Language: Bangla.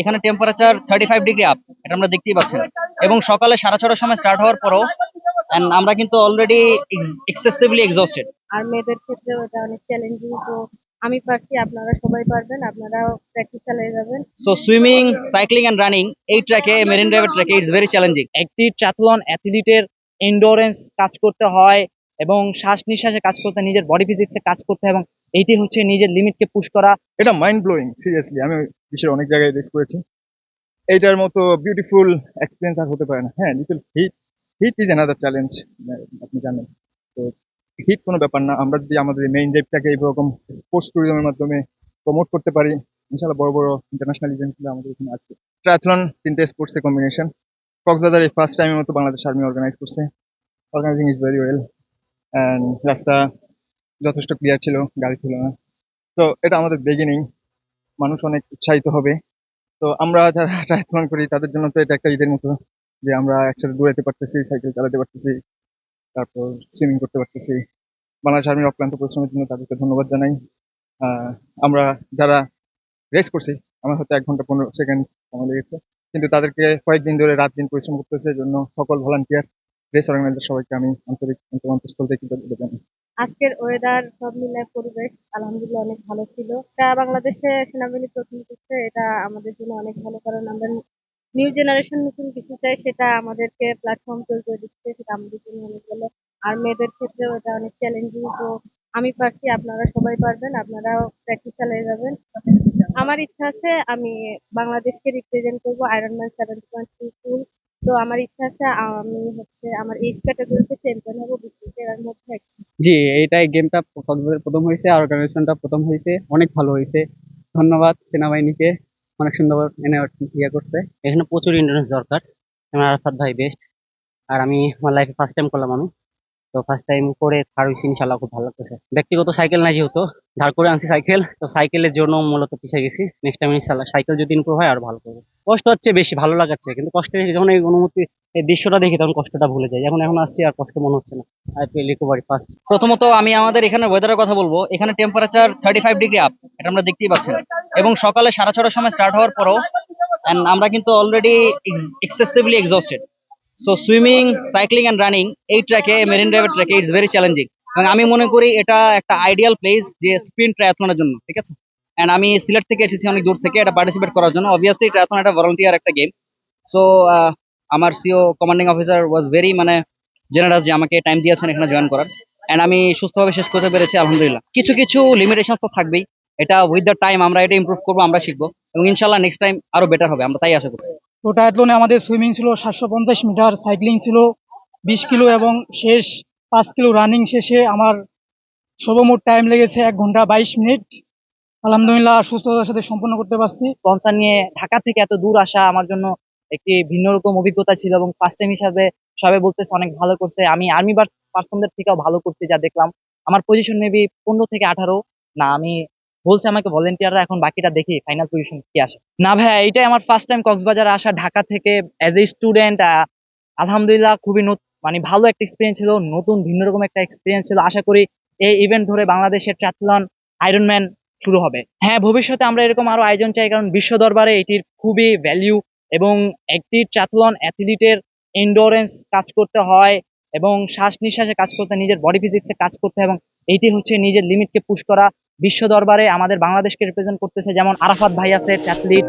এখানে টেম্পারেচার 35 ডিগ্রি আপ, এটা আমরা দেখতেই পাচ্ছেন। এবং সকালে 6:30টার সময় স্টার্ট হওয়ার পরও আমরা কিন্তু অলরেডি এক্সেসিভলি এক্সস্টেড। আর মেয়েদের ক্ষেত্রেও এটা অনেক চ্যালেঞ্জিং। তো আমি পারছি, আপনারা সবাই পারবেন, আপনারাও প্র্যাকটিস চালিয়ে যাবেন। So swimming, cycling and running, এই ট্র্যাকে, মেরিন ড্রাইভের ট্র্যাকে, ইটস ভেরি চ্যালেঞ্জিং। একটি ট্রাথলন অ্যাথলিটের এন্ডোরেন্স কাজ করতে হয় এবং শ্বাস নিঃশ্বাসে কাজ করতে, নিজের বডি ফিজিক্সে কাজ করতে হয়, এবং এইটি হচ্ছে নিজের লিমিটকে পুশ করা। এটা মাইন্ড ব্লোয়িং, সিরিয়াসলি। আমি বিশ্বের অনেক জায়গায় রেস করেছি, এইটার মতো বিউটিফুল এক্সপিরিয়েন্স আর হতে পারে না। হ্যাঁ, little heat, heat is another challenge, আপনি জানেন। তো হিট কোনো ব্যাপার না, আমরা যদি আমাদের মেইন ড্রাইভটাকে এইরকম স্পোর্টস ট্যুরিজমের মাধ্যমে প্রমোট করতে পারি, ইনশাল্লাহ বড় বড় ইন্টারন্যাশনাল ইভেন্টগুলো আমাদের এখানে আছে। ট্রায়াথলন 3টে স্পোর্টসের কম্বিনেশন। কক্সবাজার এই ফার্স্ট টাইমের মতো বাংলাদেশ আর্মি অর্গানাইজ করছে। Organising is very well, and রাস্তা যথেষ্ট ক্লিয়ার ছিল, গাড়ি ছিল না। তো এটা আমাদের বিগিনিং, মানুষ অনেক উৎসাহিত হবে। তো আমরা যারা ট্রায়াথলন করি তাদের জন্য তো এটা একটা ঈদের মতো, যে আমরা একসাথে দৌড়াতে পারতেছি, সাইকেল চালাতে পারতেছি, তারপর সুইমিং করতে পারতেছি। বাংলাদেশ আর্মির অক্লান্ত পরিশ্রমের জন্য তাদেরকে ধন্যবাদ জানাই। আহ, আমরা যারা রেস করছি, আমার হয়তো 1 ঘন্টা 15 সেকেন্ড সময় লেগেছে, কিন্তু তাদেরকে কয়েকদিন ধরে রাত দিন পরিশ্রম করতেছে, জন্য সকল ভলান্টিয়ার, রেস অর্গানাইজার সবাইকে আমি আন্তরিক অন্তঃস্থল থেকে কৃতজ্ঞতা জানাই। আজকের ওয়েদার, সব মিলে পরিবেশ আলহামদুলিল্লাহ অনেক ভালো ছিল। এটা বাংলাদেশে সেনাবাহিনী প্রথম করছে, এটা আমাদের জন্য অনেক ভালো, কারণ আমরা নিউ জেনারেশন নতুন কিছু চাই, সেটা আমাদেরকে প্ল্যাটফর্ম তৈরি করে দিচ্ছে, সেটা আমাদের জন্য অনেক ভালো। আর মেয়েদের ক্ষেত্রেও এটা অনেক চ্যালেঞ্জিং। তো আমি পারছি, আপনারা সবাই পারবেন, আপনারাও প্র্যাকটিস চালিয়ে যাবেন। আমার ইচ্ছা আছে আমি বাংলাদেশকে রিপ্রেজেন্ট করবো আয়রনম্যান 70.2 ফুল। তো আমার ইচ্ছা আছে আমি হচ্ছে আমার এজ ক্যাটাগরিতে চ্যাম্পিয়ন হবো 20 এর মধ্যে। জি, এইটাই গেমটা কক্সবাজার প্রথম হয়েছে, আর অর্গানাইজেশনটা প্রথম হয়েছে, অনেক ভালো হয়েছে। ধন্যবাদ সেনাবাহিনীকে, অনেক সুন্দর এনে ইয়ে করছে। এখানে প্রচুর এন্ডুরেন্স দরকার। আমার আরাফাত ভাই বেস্ট। আর আমি আমার লাইফে ফার্স্ট টাইম করলাম আমি। তো ফার্স্ট টাইম করে থার্ড হয়েছি, ইনশাল্লাহ খুব ভালো লাগতেছে। ব্যক্তিগত সাইকেল নাই যেহেতু, ধার করে আনছি সাইকেল, তো সাইকেলের জন্য মূলত পিছিয়ে গেছি। নেক্সট টাইম ইনশাল্লাহ সাইকেল যদি ইমপ্রুভ হয় আর ভালো করবো। কষ্ট হচ্ছে বেশি, ভালো লাগাচ্ছে, কিন্তু কষ্টের যখন এই অনুমতি, এই দৃশ্যটা দেখি তখন কষ্টটা ভুলে যাই। এখন এখন আসছি আর কষ্ট মনে হচ্ছে না। I feel recovery first. প্রথমত আমি আমাদের এখানে ওয়েদারের কথা বলবো। এখানে টেম্পারেচার 35 ডিগ্রি আপ, এটা আমরা দেখতেই পাচ্ছেন। এবং সকালে 6:30টার সময় স্টার্ট হওয়ার পরও আমরা কিন্তু already excessively exhausted. So swimming, cycling and running, এই ট্র্যাকে, মেরিন ড্রাইভের ট্র্যাকে, ইটস ভেরি চ্যালেঞ্জিং। এবং আমি মনে করি এটা একটা আইডিয়াল প্লেস যে স্প্রিন্ট ট্রায়াথলনের জন্য, ঠিক আছে। এন্ড আমি সিলেট থেকে এসেছি অনেক দূর থেকে এটা পার্টিসিপেট করার জন্য। অবভিয়াসলি ট্রায়াথলন একটা ভলান্টিয়ার একটা গেম। সো আমার CO commanding officer was very generous, যে আমাকে টাইম দিয়েছেন এখানে জয়েন করার। এন্ড আমি সুস্থভাবে শেষ করতে পেরেছি আলহামদুলিল্লাহ। কিছু কিছু লিমিটেশন তো থাকবেই, এটা উইথ দ্য টাইম আমরা এটা ইমপ্রুভ করবো, আমরা শিখবো, এবং ইনশাল্লাহ নেক্সট টাইম আরো বেটার হবে, আমরা তাই আশা করি। তো ট্রায়াথলনে আমাদের সুইমিং ছিল 750 মিটার, সাইক্লিং ছিল 20 কিলো, এবং শেষ 5 কিলো রানিং শেষে আমার সর্বমোট টাইম লেগেছে 1 ঘন্টা 22 মিনিট। আলহামদুলিল্লাহ সুস্থতার সাথে সম্পন্ন করতে পারছি। স্পন্সর নিয়ে ঢাকা থেকে এত দূর আসা আমার জন্য একটি ভিন্ন রকম অভিজ্ঞতা ছিল, এবং ফার্স্ট টাইম হিসাবে সবাই বলতেছে অনেক ভালো করছে। আমি আর্মি পার্সনদের থেকেও ভালো করছি যা দেখলাম। আমার পজিশন মেবি 15 থেকে 18, না আমি বলছে আমাকে ভলেন্টিয়াররা, এখন বাকিটা দেখি ফাইনাল পজিশন কি আসে। না ভাইয়া, এইটাই আমার ফার্স্ট টাইম কক্সবাজারে আসা, ঢাকা থেকে অ্যাজ এ স্টুডেন্ট। আলহামদুলিল্লাহ খুবই মানে ভালো একটা এক্সপিরিয়েন্স ছিল, নতুন ভিন্ন রকম একটা এক্সপিরিয়েন্স ছিল। আশা করি এই ইভেন্ট ধরে বাংলাদেশের ট্রায়াথলন আয়রনম্যান শুরু হবে। হ্যাঁ, ভবিষ্যতে আমরা এরকম আরো আয়োজন চাই, কারণ বিশ্ব দরবারে এটির খুবই ভ্যালিউ। এবং একটি ট্রায়াথলন অ্যাথলিটের এন্ডোরেন্স কাজ করতে হয় এবং শ্বাস নিঃশ্বাসে কাজ করতে, নিজের বডি ফিজিক্সে কাজ করতে হয়, এবং এইটি হচ্ছে নিজের লিমিটকে পুশ করা। বিশ্ব দরবারে আমাদের বাংলাদেশকে রিপ্রেজেন্ট করতেছে যেমন আরাফাত ভাই আছে, অ্যাথলিট।